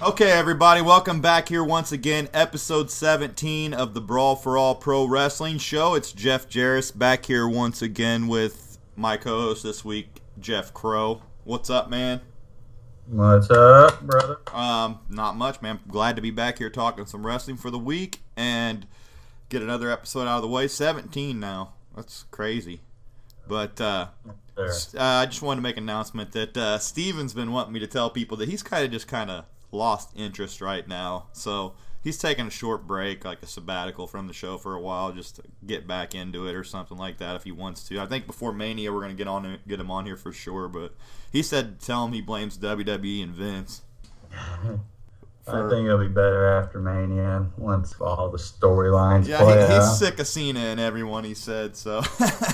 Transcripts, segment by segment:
Okay, everybody, welcome back here once again. Episode 17 of the Brawl for All Pro Wrestling Show. It's Jeff Jaros back here once again with my co-host this week, Jeff Crow. What's up, man? What's up, brother? Not much, man. Glad to be back here talking some wrestling for the week and get another episode out of the way. 17 now. That's crazy. But I just wanted to make an announcement that Steven's been wanting me to tell people that he's kind of lost interest right now. So he's taking a short break, like a sabbatical from the show for a while, just to get back into it or something like that if he wants to. I think before Mania we're going to get him on here for sure, but he said tell him he blames WWE and Vince. I think it'll be better after Mania once all the storylines play out. He's sick of Cena and everyone, he said, so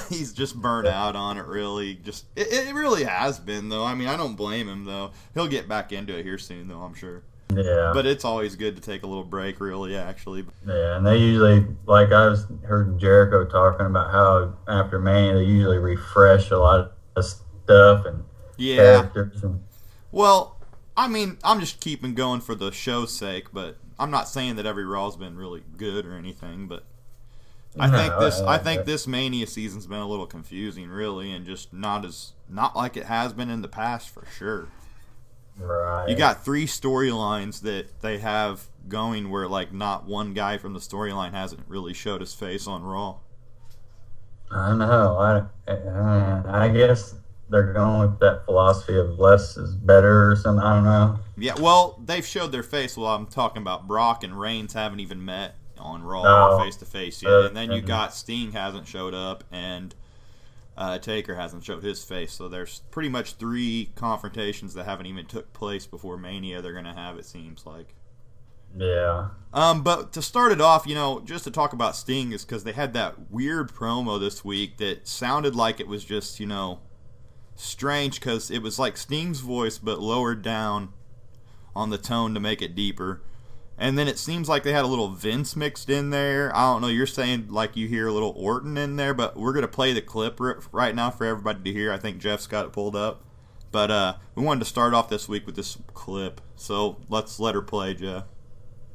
he's just burnt out on it, really. It really has been, though. I mean, I don't blame him, though. He'll get back into it here soon, though, I'm sure. Yeah. But it's always good to take a little break, really, actually. Yeah, and they usually, like I heard Jericho talking about how after Mania they usually refresh a lot of stuff and characters. Well, I mean, I'm just keeping going for the show's sake, but I'm not saying that every Raw's been really good or anything, but I think this Mania season's been a little confusing, really, and just not like it has been in the past for sure. Right. You got 3 storylines that they have going where like not one guy from the storyline hasn't really showed his face on Raw. I know. I guess they're going with that philosophy of less is better or something. I don't know. Yeah, well, they've showed their face. Well, I'm talking about Brock and Reigns haven't even met on Raw face to face yet. And then you got Sting hasn't showed up, and Taker hasn't showed his face. So there's pretty much 3 confrontations that haven't even took place before Mania. They're gonna have, it seems like. Yeah. But to start it off, just to talk about Sting is because they had that weird promo this week that sounded like it was just, strange because it was like Sting's voice but lowered down on the tone to make it deeper. And then it seems like they had a little Vince mixed in there. I don't know, you're saying like you hear a little Orton in there, but we're going to play the clip right now for everybody to hear. I think Jeff's got it pulled up. But we wanted to start off this week with this clip. So let's let her play, Jeff.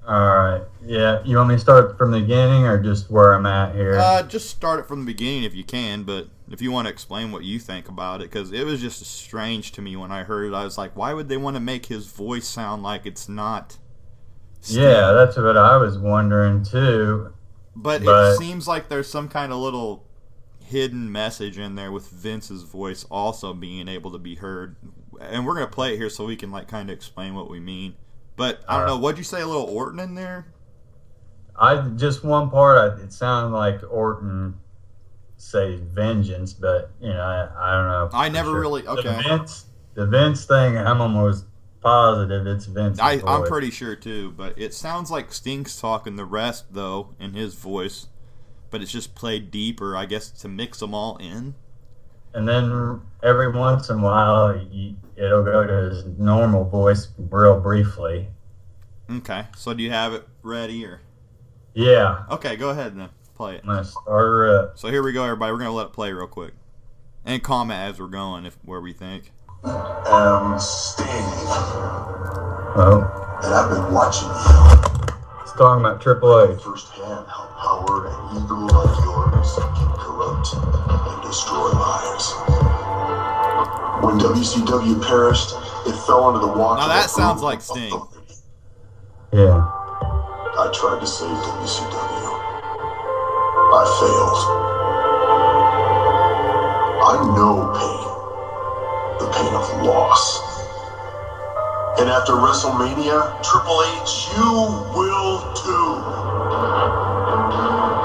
Alright. Yeah, you want me to start from the beginning or just where I'm at here? Just start it from the beginning if you can, but if you want to explain what you think about it, because it was just strange to me when I heard it. I was like, why would they want to make his voice sound like it's not Sting? Yeah, that's what I was wondering too. But it seems like there's some kind of little hidden message in there with Vince's voice also being able to be heard. And we're going to play it here so we can kind of explain what we mean. But I don't know, what'd you say, a little Orton in there? Just one part, it sounded like Orton say vengeance, but I don't know. I never sure. Really okay. The Vince thing, I'm almost positive it's Vince. I'm pretty sure too, but it sounds like Sting's talking the rest though in his voice, but it's just played deeper, I guess, to mix them all in. And then every once in a while, it'll go to his normal voice real briefly. Okay, so do you have it ready or? Yeah. Okay, go ahead then. Play it. I'm gonna start her up. So here we go, everybody. We're gonna let it play real quick, and comment as we're going where we think. Sting. Oh. And I've been watching you. It's talking about Triple H. Firsthand how power and ego like yours can corrupt and destroy lives. When WCW perished, it fell under the watch. Now that sounds like Sting. Yeah. I tried to save WCW. I failed. I know pain. The pain of loss. And after WrestleMania, Triple H, you will too.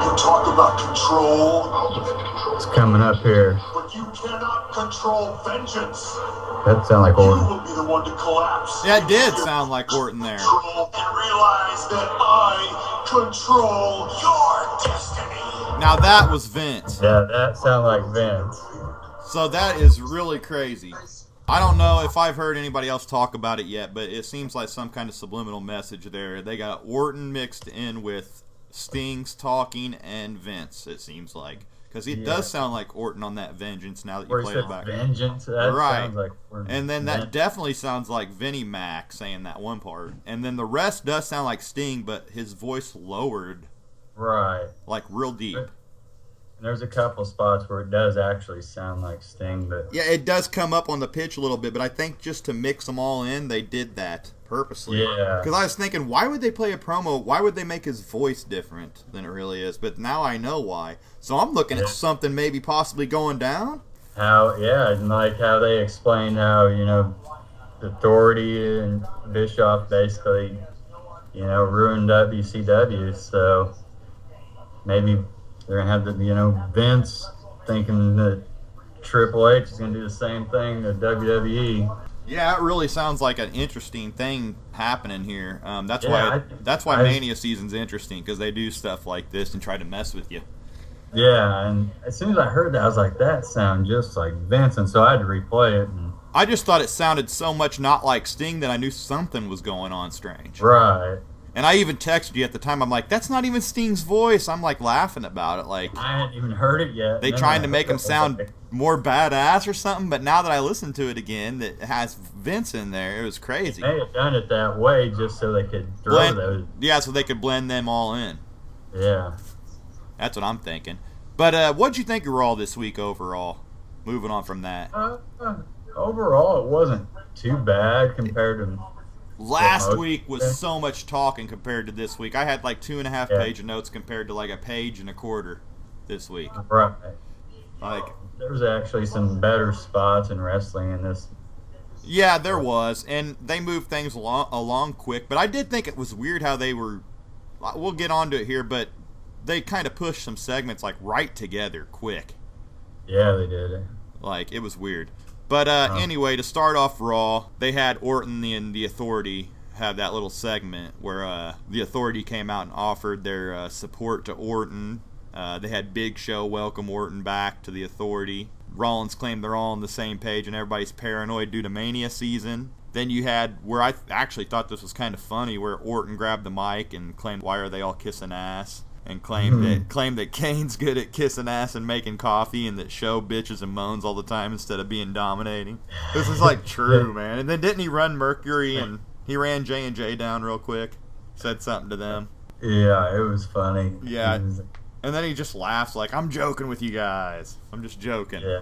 You talk about control. It's coming up here. But you cannot control vengeance. That sounds like Orton. You will be the one to collapse. Yeah, it did sound like Orton there. And realize that I control your destiny. Now that was Vince. Yeah, that sounded like Vince. So that is really crazy. I don't know if I've heard anybody else talk about it yet, but it seems like some kind of subliminal message there. They got Orton mixed in with Sting's talking and Vince, it seems like. Because it does sound like Orton on that Vengeance now that you Where played he it said back. Vengeance, that sounds like Orton. And then that definitely sounds like Vinnie Mac saying that one part. And then the rest does sound like Sting, but his voice lowered. Right. Like real deep. And there's a couple spots where it does actually sound like Sting, but yeah, it does come up on the pitch a little bit, but I think just to mix them all in, they did that purposely. Yeah. Because I was thinking, why would they play a promo? Why would they make his voice different than it really is? But now I know why. So I'm looking at something maybe possibly going down. And like how they explained how, Authority and Bischoff basically, ruined WCW. So maybe they're going to have the, Vince thinking that Triple H is going to do the same thing to WWE. Yeah, it really sounds like an interesting thing happening here. That's why Mania season's interesting, because they do stuff like this and try to mess with you. Yeah, and as soon as I heard that, I was like, that sounds just like Vince, and so I had to replay it. And I just thought it sounded so much not like Sting that I knew something was going on strange. Right. And I even texted you at the time. I'm like, that's not even Sting's voice. I'm like laughing about it. Like I hadn't even heard it yet. They trying to make him sound more badass or something. But now that I listen to it again, that has Vince in there, it was crazy. They had done it that way just so they could throw those. Yeah, so they could blend them all in. Yeah. That's what I'm thinking. But what'd you think of Raw this week overall? Moving on from that. Overall, it wasn't too bad compared to last week. Was so much talking compared to this week. I had like 2.5 page of notes compared to like a page and a quarter this week. Right. Like there was actually some better spots in wrestling in this. Yeah, there was, and they moved things along quick. But I did think it was weird how they were. We'll get onto it here, but they kind of pushed some segments like right together quick. Yeah, they did. Like it was weird. But anyway, to start off Raw, they had Orton and the Authority have that little segment where the Authority came out and offered their support to Orton. They had Big Show welcome Orton back to the Authority. Rollins claimed they're all on the same page and everybody's paranoid due to Mania season. Then you had, where I actually thought this was kind of funny, where Orton grabbed the mic and claimed, why are they all kissing ass? And claimed that Kane's good at kissing ass and making coffee, and that Show bitches and moans all the time instead of being dominating. This is like true, man. And then didn't he run Mercury, and he ran J&J down real quick, said something to them. Yeah, it was funny. Yeah, and then he just laughs like, I'm joking with you guys. I'm just joking. Yeah.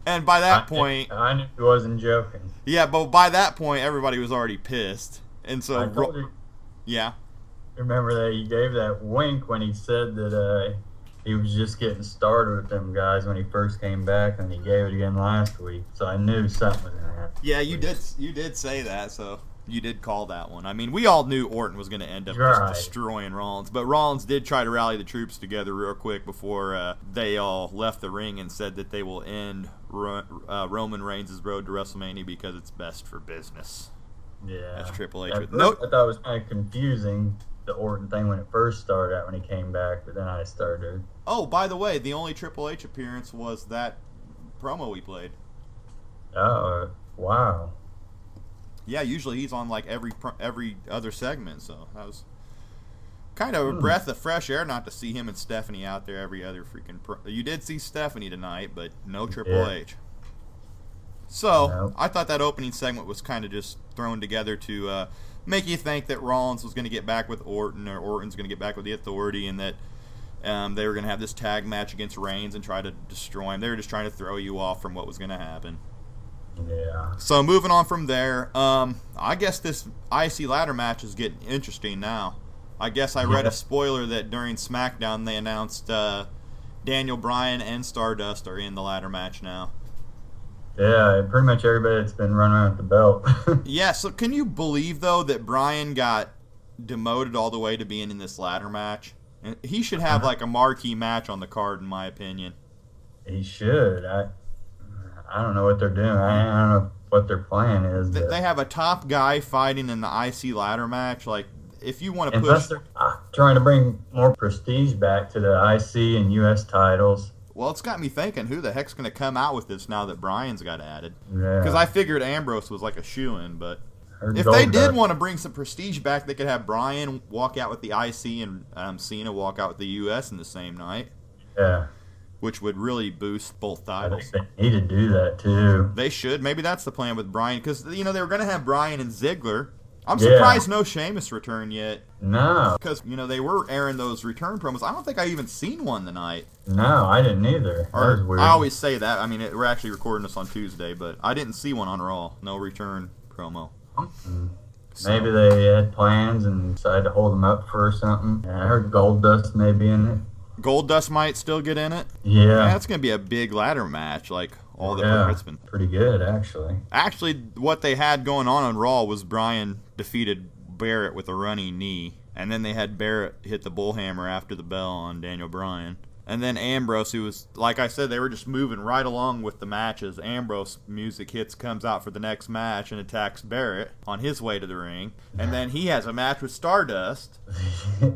And by that point, I knew he wasn't joking. Yeah, but by that point, everybody was already pissed, and so yeah. Remember that he gave that wink when he said that he was just getting started with them guys when he first came back, and he gave it again last week. So I knew something was gonna happen. Yeah, you did say that, so you did call that one. I mean, we all knew Orton was going to end up just destroying Rollins, but Rollins did try to rally the troops together real quick before they all left the ring and said that they will end Roman Reigns' road to WrestleMania because it's best for business. Yeah, that's Triple H. I thought it was kind of confusing, the Orton thing, when it first started out when he came back, but then I started. Oh, by the way, the only Triple H appearance was that promo we played. Oh, wow. Yeah, usually he's on like every other segment, so that was kind of a breath of fresh air not to see him and Stephanie out there every other freaking You did see Stephanie tonight, but no Triple H. So, I thought that opening segment was kind of just thrown together to make you think that Rollins was going to get back with Orton, or Orton's going to get back with the Authority, and that they were going to have this tag match against Reigns and try to destroy him. They were just trying to throw you off from what was going to happen. Yeah. So moving on from there, I guess this IC ladder match is getting interesting now. I guess I read a spoiler that during SmackDown they announced Daniel Bryan and Stardust are in the ladder match now. Yeah, pretty much everybody that's been running around with the belt. Yeah, so can you believe, though, that Bryan got demoted all the way to being in this ladder match? And he should have, like, a marquee match on the card, in my opinion. He should. I don't know what they're doing. I don't know what their plan is. They have a top guy fighting in the IC ladder match. Like, if you want to push... they're trying to bring more prestige back to the IC and US titles. Well, it's got me thinking, who the heck's going to come out with this now that Bryan's got added? Because I figured Ambrose was like a shoo-in, but if they did want to bring some prestige back, they could have Bryan walk out with the IC and Cena walk out with the US in the same night. Yeah. which would really boost both I titles. think they need to do that too. They should. Maybe that's the plan with Bryan, because they were going to have Bryan and Ziggler. I'm surprised no Sheamus return yet. No. Because, they were airing those return promos. I don't think I even seen one tonight. No, I didn't either. That was weird. I always say that. I mean, we're actually recording this on Tuesday, but I didn't see one on Raw. No return promo. Mm-hmm. Maybe they had plans and decided to hold them up for something. I heard Goldust may be in it. Goldust might still get in it? Yeah. That's going to be a big ladder match, like all the participants. Pretty good, actually. Actually, what they had going on Raw was Bryan defeated Barrett with a running knee, and then they had Barrett hit the bullhammer after the bell on Daniel Bryan. And then Ambrose, who was, like I said, they were just moving right along with the matches. Ambrose music hits, comes out for the next match, and attacks Barrett on his way to the ring. And then he has a match with Stardust,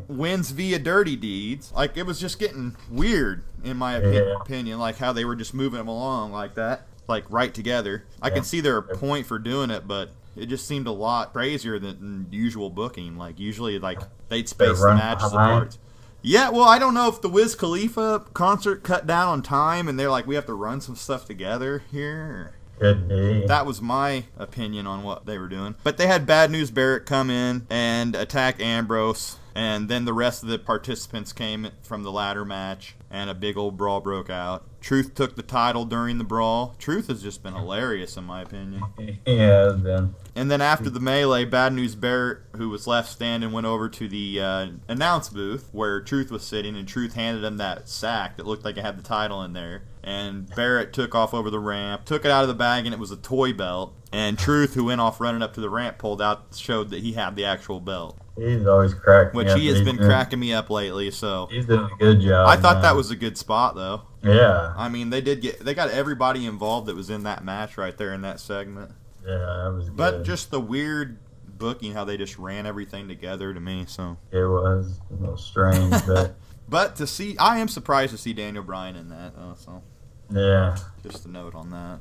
wins via Dirty Deeds. Like, it was just getting weird, in my opinion, like how they were just moving them along like that, like right together. I can see their point for doing it, but it just seemed a lot crazier than usual booking. Like, usually, like, they'd space the matches apart. Yeah, well, I don't know if the Wiz Khalifa concert cut down on time and they're like, we have to run some stuff together here. Could be. That was my opinion on what they were doing. But they had Bad News Barrett come in and attack Ambrose, and then the rest of the participants came from the ladder match, and a big old brawl broke out. Truth took the title during the brawl. Truth has just been hilarious, in my opinion. Yeah, it's been. And then after the melee, Bad News Barrett, who was left standing, went over to the announce booth where Truth was sitting, and Truth handed him that sack that looked like it had the title in there. And Barrett took off over the ramp, took it out of the bag, and it was a toy belt. And Truth, who went off running up to the ramp, pulled out, showed that he had the actual belt. He's always cracking me up. Which he has been cracking me up lately, so. He's doing a good job. I thought that was a good spot, though. Yeah. I mean, they got everybody involved that was in that match right there in that segment. Yeah, that was good. But just the weird booking, how they just ran everything together to me, so. It was a little strange, but. But I am surprised to see Daniel Bryan in that, so. Yeah. Just a note on that.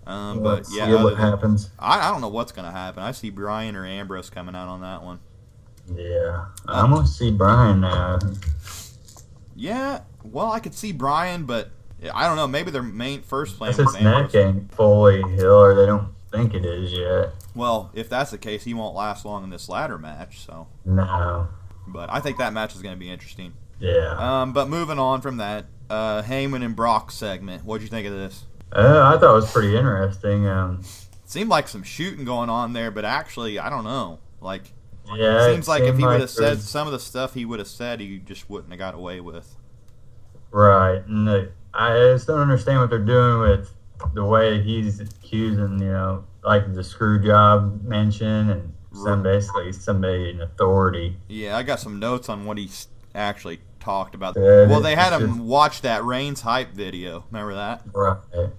But yeah, see what happens. I don't know what's going to happen. I see Bryan or Ambrose coming out on that one. Yeah. I'm going to see Bryan now. Yeah, well, I could see Bryan, but I don't know. Maybe their main first plan was Ambrose. His neck ain't fully healed, or they don't think it is yet. Well, if that's the case, he won't last long in this ladder match, so. No. But I think that match is going to be interesting. Yeah. But moving on from that, Heyman and Brock segment. What'd you think of this? I thought it was pretty interesting. Seemed like some shooting going on there, but actually, I don't know. Like, yeah, seems like if he would have said some of the stuff he would have said, he just wouldn't have got away with. Right. And I just don't understand what they're doing with the way he's accusing, like the screw job mention and basically somebody in authority. Yeah, I got some notes on what he actually talked about. Well, they had him watch that Reigns hype video. Remember that? Right.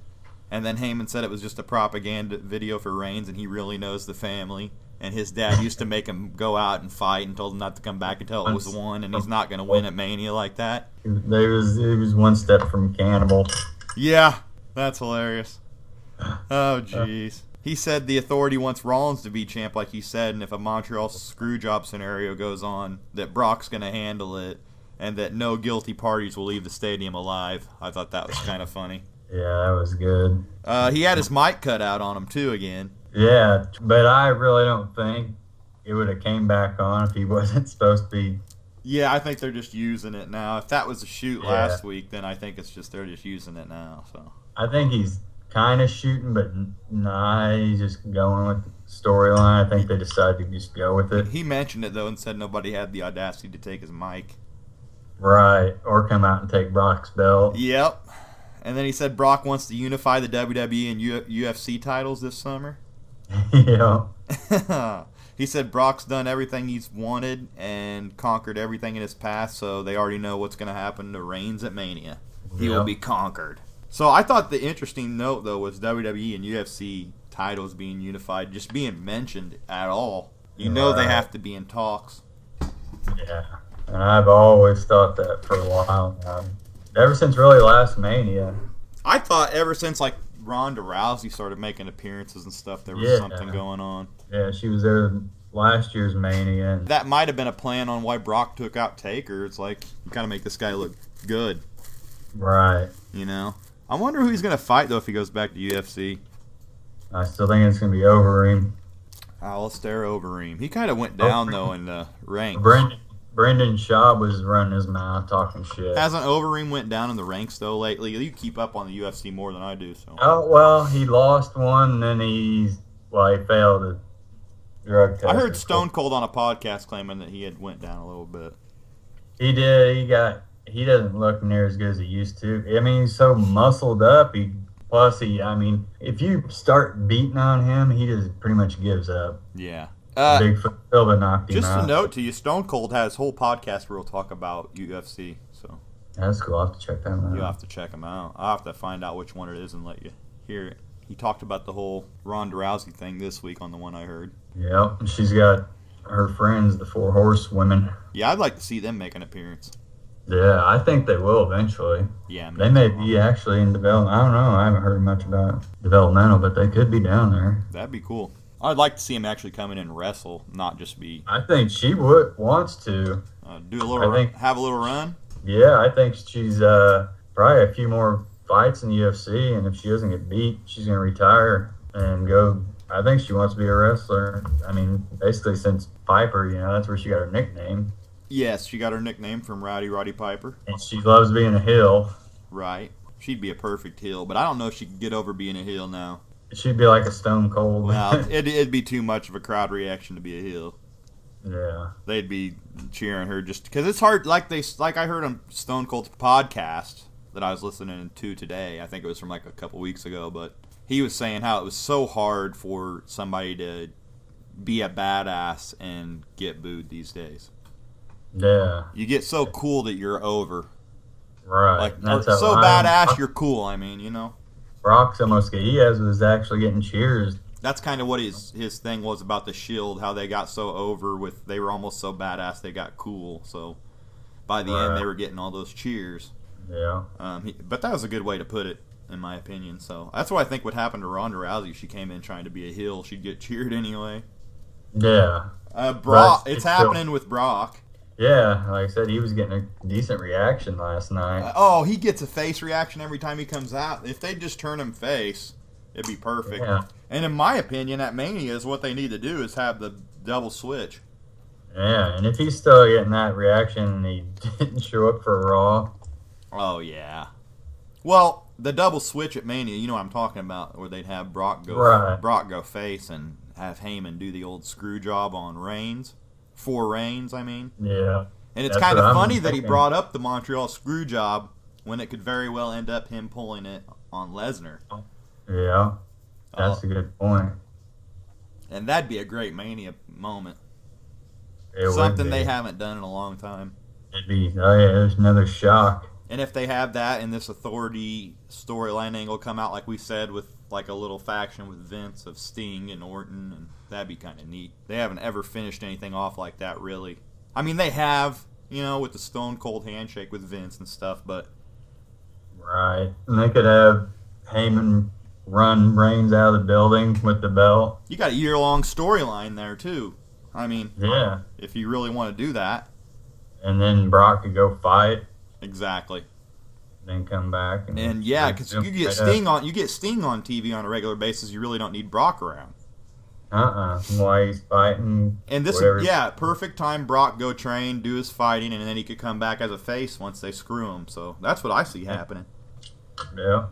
And then Heyman said it was just a propaganda video for Reigns, and he really knows the family. And his dad used to make him go out and fight and told him not to come back until it was won, and he's not going to win at Mania like that. He was one step from cannibal. Yeah, that's hilarious. Oh, jeez. He said the authority wants Rollins to be champ, like he said, and if a Montreal screwjob scenario goes on, that Brock's going to handle it, and that no guilty parties will leave the stadium alive. I thought that was kind of funny. Yeah, that was good. He had his mic cut out on him, too, again. Yeah, but I really don't think it would have came back on if he wasn't supposed to be. Yeah, I think they're just using it now. If that was a shoot last week, then I think it's just they're just using it now. So I think he's kind of shooting, but nah, he's just going with the storyline. I think they decided to just go with it. He mentioned it, though, and said nobody had the audacity to take his mic. Right, or come out and take Brock's belt. Yep. And then he said Brock wants to unify the WWE and UFC titles this summer. Yeah. He said Brock's done everything he's wanted and conquered everything in his past, so they already know what's going to happen to Reigns at Mania. He will be conquered. So I thought the interesting note, though, was WWE and UFC titles being unified, just being mentioned at all. You know they have to be in talks. Yeah, and I've always thought that for a while now. Ever since really last Mania. I thought ever since, like, Ronda Rousey started making appearances and stuff, there was something going on. Yeah, she was there last year's Mania. That might have been a plan on why Brock took out Taker. It's like, you got to make this guy look good. Right. You know? I wonder who he's going to fight, though, if he goes back to UFC. I still think it's going to be Overeem. Alistair Overeem. He kind of went down, though, in the ranks. Brendan Schaub was running his mouth talking shit. Hasn't Overeem went down in the ranks, though, lately? You keep up on the UFC more than I do, so. Oh, well, he lost one, and then he failed a drug test. I heard Stone Cold on a podcast claiming that he had went down a little bit. He did. He doesn't look near as good as he used to. I mean, he's so muscled up. If you start beating on him, he just pretty much gives up. Yeah. Bigfoot Silva knocked him out. Just a note to you, Stone Cold has whole podcast where he'll talk about UFC. So that's cool. I'll have to check that out. You'll have to check him out. I'll have to find out which one it is and let you hear it. He talked about the whole Ronda Rousey thing this week on the one I heard. Yep. She's got her friends, the Four Horsewomen. Yeah, I'd like to see them make an appearance. Yeah, I think they will eventually. Yeah, they may be actually in development. I don't know. I haven't heard much about developmental, but they could be down there. That'd be cool. I'd like to see him actually come in and wrestle, not just be. I think she wants to do a little. Have a little run. Yeah, I think she's probably a few more fights in the UFC, and if she doesn't get beat, she's gonna retire and go. I think she wants to be a wrestler. I mean, basically since Piper, that's where she got her nickname. Yes, she got her nickname from Roddy Piper. And she loves being a heel. Right. She'd be a perfect heel, but I don't know if she could get over being a heel now. She'd be like a Stone Cold. Well, it'd be too much of a crowd reaction to be a heel. Yeah. They'd be cheering her just because it's hard. Like I heard on Stone Cold's podcast that I was listening to today. I think it was from like a couple weeks ago, but he was saying how it was so hard for somebody to be a badass and get booed these days. Yeah. You get so cool that you're over. Right. Like, so badass you're cool, Brock's almost was actually getting cheers. That's kind of what his thing was about the Shield, how they got so over with, they were almost so badass they got cool. So by the end, they were getting all those cheers. Yeah. But that was a good way to put it, in my opinion. So that's what I think would happen to Ronda Rousey. She came in trying to be a heel. She'd get cheered anyway. Yeah. Brock, it's happening with Brock. Yeah, like I said, he was getting a decent reaction last night. He gets a face reaction every time he comes out. If they just turn him face, it'd be perfect. Yeah. And in my opinion, at Mania is what they need to do is have the double switch. Yeah, and if he's still getting that reaction and he didn't show up for Raw. Oh, yeah. Well, the double switch at Mania, you know what I'm talking about, where they'd have Brock go face and have Heyman do the old screw job on Reigns. For Reigns, I mean. Yeah. And it's kind of funny that he brought up the Montreal screw job when it could very well end up him pulling it on Lesnar. Yeah. That's a good point. And that'd be a great Mania moment. Something they haven't done in a long time. It'd be, there's another shock. And if they have that and this Authority storyline angle come out, like we said, with like a little faction with Vince of Sting and Orton, and that'd be kind of neat. They haven't ever finished anything off like that, really. I mean, they have, with the Stone Cold handshake with Vince and stuff, but... Right. And they could have Heyman run Reigns out of the building with the belt. You got a year-long storyline there, too. I mean, yeah, if you really want to do that. And then Brock could go fight. Exactly. Then come back. And yeah, because you get Sting on TV on a regular basis. You really don't need Brock around. Why he's fighting? And this, perfect time. Brock go train, do his fighting, and then he could come back as a face once they screw him. So that's what I see happening. Yeah.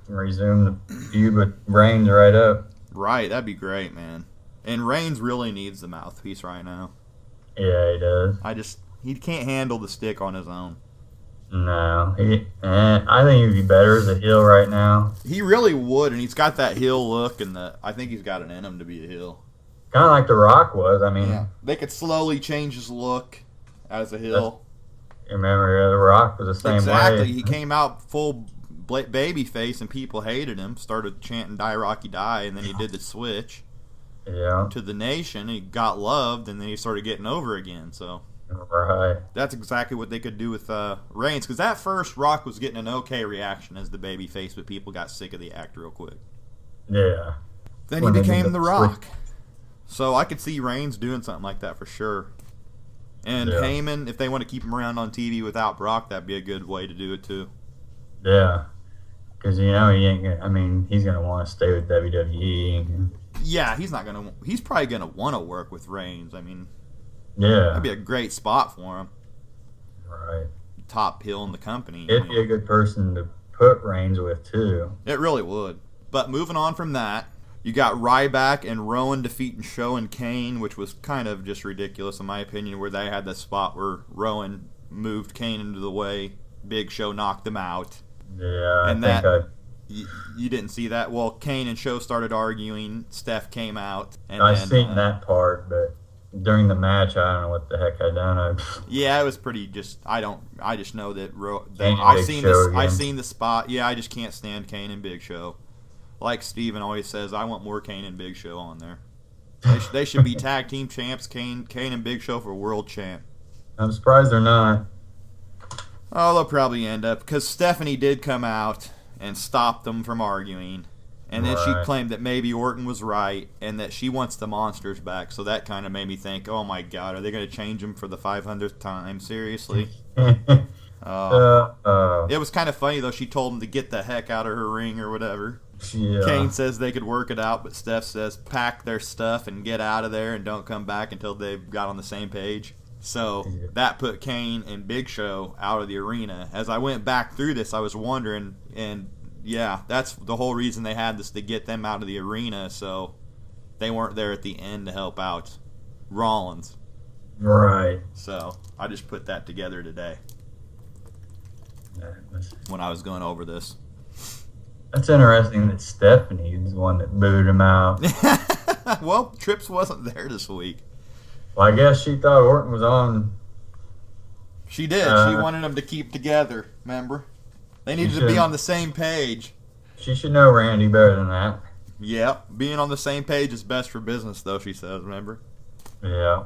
Resume the feud with Reigns right up. Right, that'd be great, man. And Reigns really needs the mouthpiece right now. Yeah, he does. He can't handle the stick on his own. No, I think he'd be better as a heel right now. He really would, and he's got that heel look, and I think he's got it in him to be a heel. Kind of like The Rock was. I mean, they could slowly change his look as a heel. Remember, The Rock was the same way. Exactly. He came out full baby face, and people hated him. Started chanting "Die Rocky Die," and then he did the switch. Yeah. To the Nation, he got loved, and then he started getting over again. So. Right. That's exactly what they could do with Reigns, because that first Rock was getting an okay reaction as the baby face, but people got sick of the act real quick. Yeah. Then he became The Rock. So I could see Reigns doing something like that for sure. And Heyman, if they want to keep him around on TV without Brock, that'd be a good way to do it too. Yeah. Because, you know, he ain't gonna, I mean, he's going to want to stay with WWE. Yeah, he's probably going to want to work with Reigns. I mean, Yeah. that'd be a great spot for him. Right. Top heel in the company. It'd be a good person to put Reigns with, too. It really would. But moving on from that, you got Ryback and Rowan defeating Show and Kane, which was kind of just ridiculous in my opinion, where they had that spot where Rowan moved Kane into the way, Big Show knocked them out. Yeah, And you didn't see that? Well, Kane and Show started arguing. Steph came out. And I seen that part, but during the match, I don't know what the heck I done. Yeah, it was pretty just. I just know that I've seen the spot. Yeah, I just can't stand Kane and Big Show. Like Steven always says, I want more Kane and Big Show on there. They should be tag team champs, Kane and Big Show for world champ. I'm surprised they're not. Oh, they'll probably end up, because Stephanie did come out and stop them from arguing. And then she claimed that maybe Orton was right and that she wants the monsters back. So that kind of made me think, oh my God, are they going to change them for the 500th time? Seriously? It was kind of funny, though. She told them to get the heck out of her ring or whatever. Yeah. Kane says they could work it out, but Steph says pack their stuff and get out of there and don't come back until they've got on the same page. So that put Kane and Big Show out of the arena. As I went back through this, I was wondering, and yeah, that's the whole reason they had this, to get them out of the arena, so they weren't there at the end to help out Rollins. Right. So I just put that together today when I was going over this. That's interesting that Stephanie is the one that booed him out. Well, Trips wasn't there this week. Well, I guess she thought Orton was on. She did. She wanted them to keep together, remember? They needed to be on the same page. She should know Randy better than that. Yep. Being on the same page is best for business, though, she says, remember? Yeah.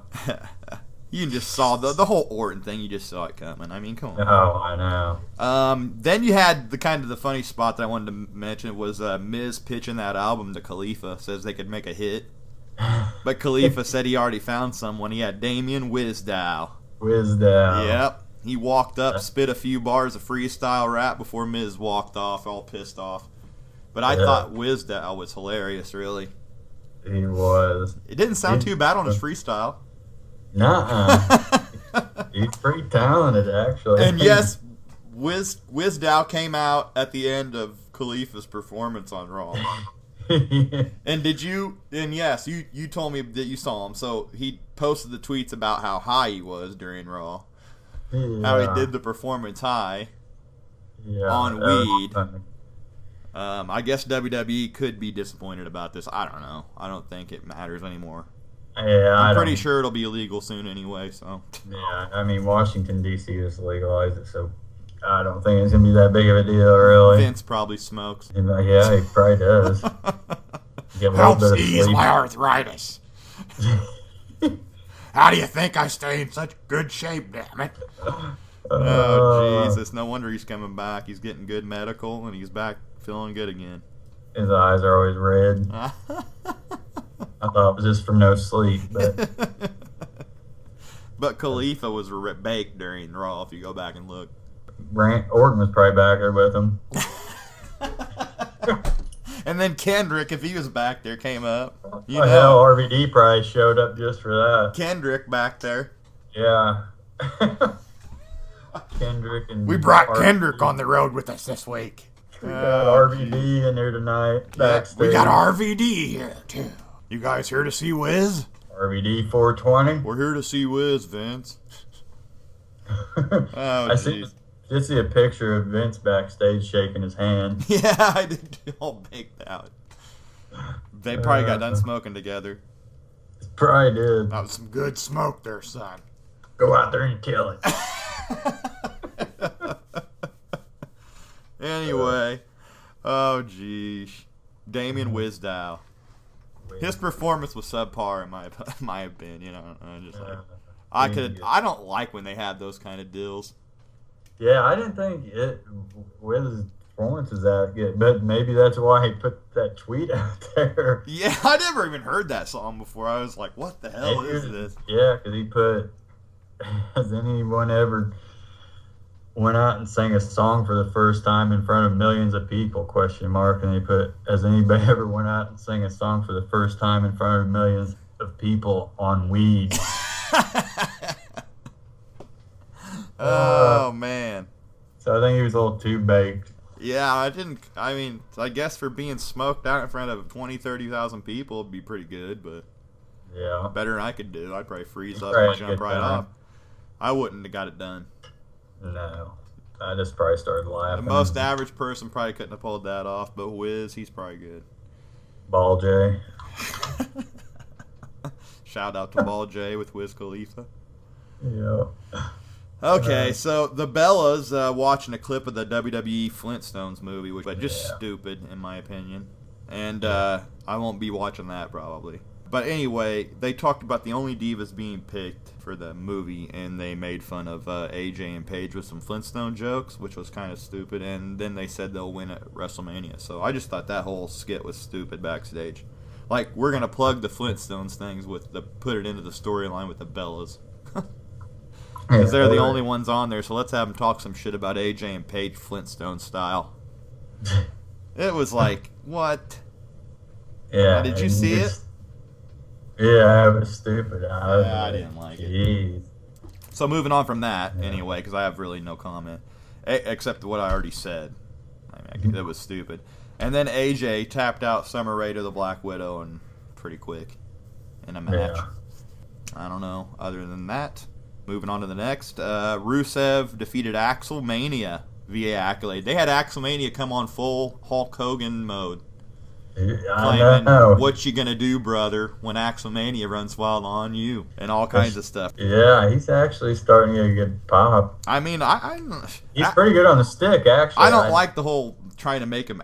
You just saw the whole Orton thing. You just saw it coming. I mean, come on. Oh, I know. Then you had the funny spot that I wanted to mention was Miz pitching that album to Khalifa. Says they could make a hit. But Khalifa said he already found someone. He had Damien Wizdow. Yep. He walked up, spit a few bars of freestyle rap before Miz walked off, all pissed off. But I thought Wizdow was hilarious, really. He was. It didn't sound too bad on his freestyle. Nuh-uh. He's pretty talented, actually. And yes, Wizdow came out at the end of Khalifa's performance on Raw. And yes, you told me that you saw him. So he posted the tweets about how high he was during Raw. Yeah. How he did the performance high on weed. I guess WWE could be disappointed about this. I don't know. I don't think it matters anymore. Yeah, I'm pretty sure it'll be illegal soon anyway. So yeah, I mean Washington D.C. just legalized it, so I don't think it's gonna be that big of a deal, really. Vince probably smokes. Yeah, he probably does. Helps ease my arthritis. How do you think I stay in such good shape, damn it? Oh, Jesus. No wonder he's coming back. He's getting good medical, and he's back feeling good again. His eyes are always red. I thought it was just from no sleep. But Khalifa was baked during Raw, if you go back and look. Orton was probably back there with him. And then Kendrick, if he was back there, came up. Hell, RVD probably showed up just for that. Kendrick back there. Yeah. Kendrick and we brought Kendrick on the road with us this week. We got RVD in there tonight. Backstage. We got RVD here, too. You guys here to see Wiz? RVD 420. We're here to see Wiz, Vince. Oh, jeez. I did see a picture of Vince backstage shaking his hand. Yeah, I did all baked out. They probably got done smoking together. Probably did. That was some good smoke there, son. Go out there and kill it. Anyway. Oh, geez. Damien Wizdow. His performance was subpar in my opinion. I don't like when they have those kind of deals. Yeah, I didn't think Wiz's performance is that good, but maybe that's why he put that tweet out there. Yeah, I never even heard that song before. I was like, what the hell is this? Yeah, because he put, has anyone ever went out and sang a song for the first time in front of millions of people, ? And they put, has anybody ever went out and sang a song for the first time in front of millions of people on weed? Oh, man. So I think he was a little too baked. Yeah, I guess for being smoked out in front of 20, 30,000 people, it'd be pretty good, but Yeah. better than I could do. I'd probably freeze up Right, and jump good right time. off. I wouldn't have got it done. No. I just probably started The laughing. most average person probably couldn't have pulled that off, but Wiz, he's probably good. Ball J. Shout out to Ball J with Wiz Khalifa. Yeah. Okay, so the Bellas watching a clip of the WWE Flintstones movie, which was just Yeah. stupid in my opinion, and I won't be watching that probably. But anyway, they talked about the only divas being picked for the movie, and they made fun of AJ and Paige with some Flintstone jokes, which was kind of stupid, and then they said they'll win at WrestleMania. So I just thought that whole skit was stupid backstage. Like, we're going to plug the Flintstones things put it into the storyline with the Bellas. Because they're the only ones on there, so let's have them talk some shit about AJ and Paige Flintstone style. It was like, what? Yeah. Did you see it? Yeah, it was stupid. I didn't like it. Jeez. So moving on from that, anyway, because I have really no comment, except what I already said. It was stupid. And then AJ tapped out Summer Rae to the Black Widow, and pretty quick in a match. Yeah. I don't know. Other than that, moving on to the next, Rusev defeated Axelmania via Accolade. They had Axelmania come on full Hulk Hogan mode. I Claiming, know. what you gonna do, brother, when Axelmania runs wild on you, and all kinds of stuff. Yeah, he's actually starting to get a good pop. I mean, He's pretty good on the stick, actually. I don't like the whole trying to make him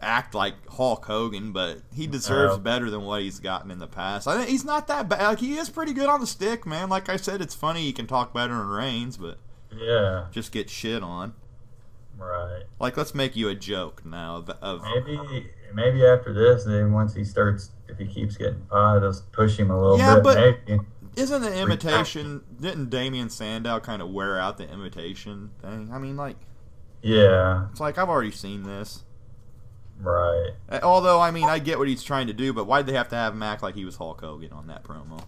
act like Hulk Hogan, but he deserves better than what he's gotten in the past. I think he's not that bad. Like, he is pretty good on the stick, man. Like I said, it's funny he can talk better than Reigns, but just get shit on. Right. Like, let's make you a joke now. Maybe after this, then once he starts, if he keeps getting pie, they'll push him a little bit. Yeah, but maybe. Isn't the imitation? Didn't Damian Sandow kind of wear out the imitation thing? I mean, like, Yeah. it's like I've already seen this. Right. Although, I mean, I get what he's trying to do, but why'd they have to have him act like he was Hulk Hogan on that promo?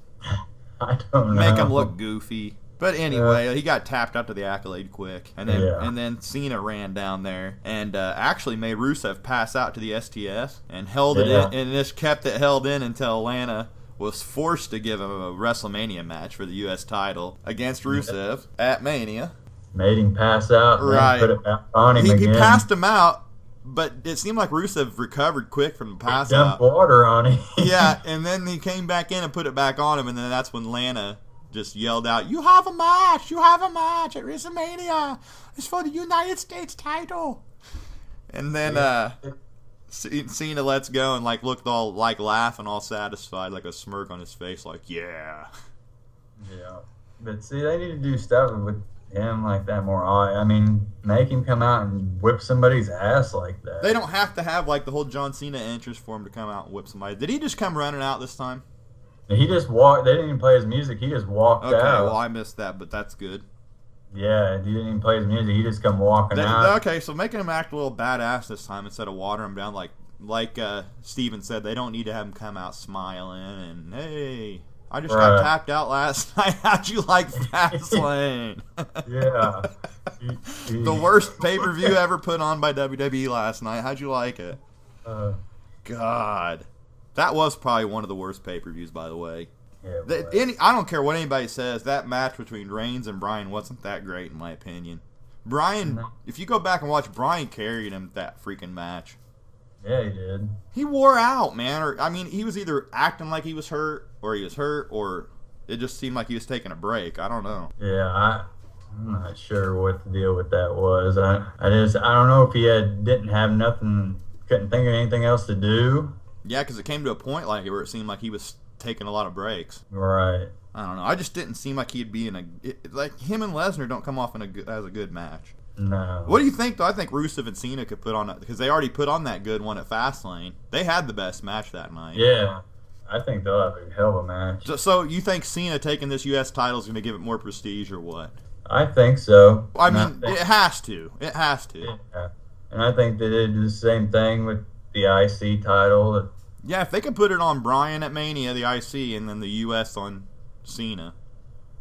I don't know. Make him look goofy. But anyway, he got tapped out to the Accolade quick, and then Cena ran down there and actually made Rusev pass out to the STS and held it in, and just kept it held in until Atlanta was forced to give him a WrestleMania match for the U.S. title against Rusev at Mania. Made him pass out and then put it back on him again. He passed him out, but it seemed like Rusev recovered quick from the pass out. Dumped water on him. Yeah, and then he came back in and put it back on him, and then that's when Lana just yelled out, "You have a match! You have a match at WrestleMania! It's for the United States title!" And then Cena lets go and like looked all like laughing, all satisfied, like a smirk on his face, like, yeah. Yeah. But see, they need to do stuff with him like that more. I mean, make him come out and whip somebody's ass like that. They don't have to have like the whole John Cena entrance for him to come out and whip somebody. Did he just come running out this time? He just walked. They didn't even play his music. He just walked out. Okay, well, I missed that, but that's good. Yeah, he didn't even play his music. He just come walking out. Okay, so making him act a little badass this time instead of watering him down like Steven said, they don't need to have him come out smiling and, hey, I just got tapped out last night. How'd you like Fastlane? Yeah. The worst pay-per-view ever put on by WWE last night. How'd you like it? God. That was probably one of the worst pay-per-views, by the way. Yeah, I don't care what anybody says. That match between Reigns and Bryan wasn't that great, in my opinion. Bryan, if you go back and watch, Bryan carried him that freaking match. Yeah, he did. He wore out, man. I mean, he was either acting like he was hurt, or it just seemed like he was taking a break. I don't know. Yeah, I'm not sure what the deal with that was. I don't know if he didn't have nothing, couldn't think of anything else to do. Yeah, because it came to a point like where it seemed like he was taking a lot of breaks. Right. I don't know. I just didn't seem like he'd be like him and Lesnar don't come off as a good match. No. What do you think, though? I think Rusev and Cena could put on that because they already put on that good one at Fastlane. They had the best match that night. Yeah. I think they'll have a hell of a match. So you think Cena taking this U.S. title is going to give it more prestige or what? I think so. I mean, it has to. It has to. Yeah. And I think they did the same thing with the IC title. Yeah, if they could put it on Bryan at Mania, the IC, and then the US on Cena,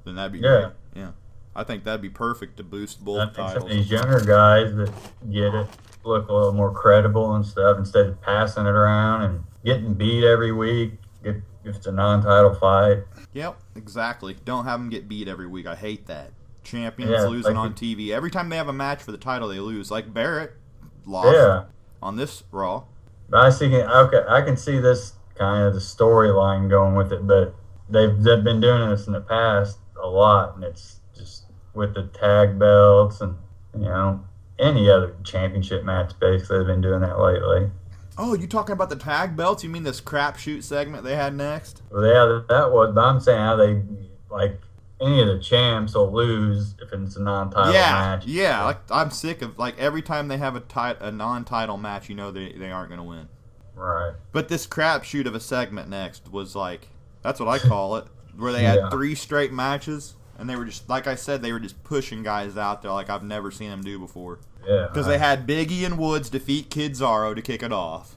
then that'd be great. Yeah. I think that'd be perfect to boost both titles. Some of these younger guys that get it look a little more credible and stuff instead of passing it around and getting beat every week if it's a non-title fight. Yep, exactly. Don't have them get beat every week. I hate that. Champions losing on TV. Every time they have a match for the title, they lose. Like Barrett lost on this Raw. But I can see this kind of the storyline going with it, but they've been doing this in the past a lot, and it's just with the tag belts and, you know, any other championship match, basically, they've been doing that lately. Oh, you talking about the tag belts? You mean this crapshoot segment they had next? Well, yeah, that was, but I'm saying how they, like, any of the champs will lose if it's a non-title match. Yeah, like, I'm sick of, like, every time they have a non-title match, you know they aren't going to win. Right. But this crapshoot of a segment next was like, that's what I call it, where they had 3 straight matches, and they were just, like I said, they were just pushing guys out there like I've never seen them do before. Yeah. Because they had Biggie and Woods defeat Kid Zaro to kick it off.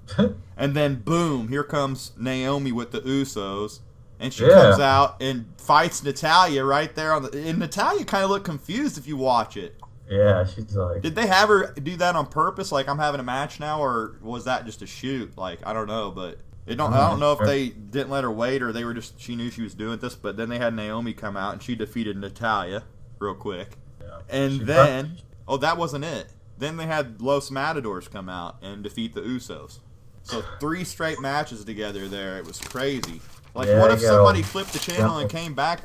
And then, boom, here comes Naomi with the Usos. And she comes out and fights Natalya right there on the. And Natalya kind of looked confused if you watch it. Yeah, she's like. Did they have her do that on purpose? Like, I'm having a match now, or was that just a shoot? Like, I don't know, but I don't know if they didn't let her wait or they were just. She knew she was doing this, but then they had Naomi come out and she defeated Natalya real quick. Yeah. And then, that wasn't it. Then they had Los Matadors come out and defeat the Usos. So 3 straight matches together there. It was crazy. Like, what if somebody flipped the channel and came back?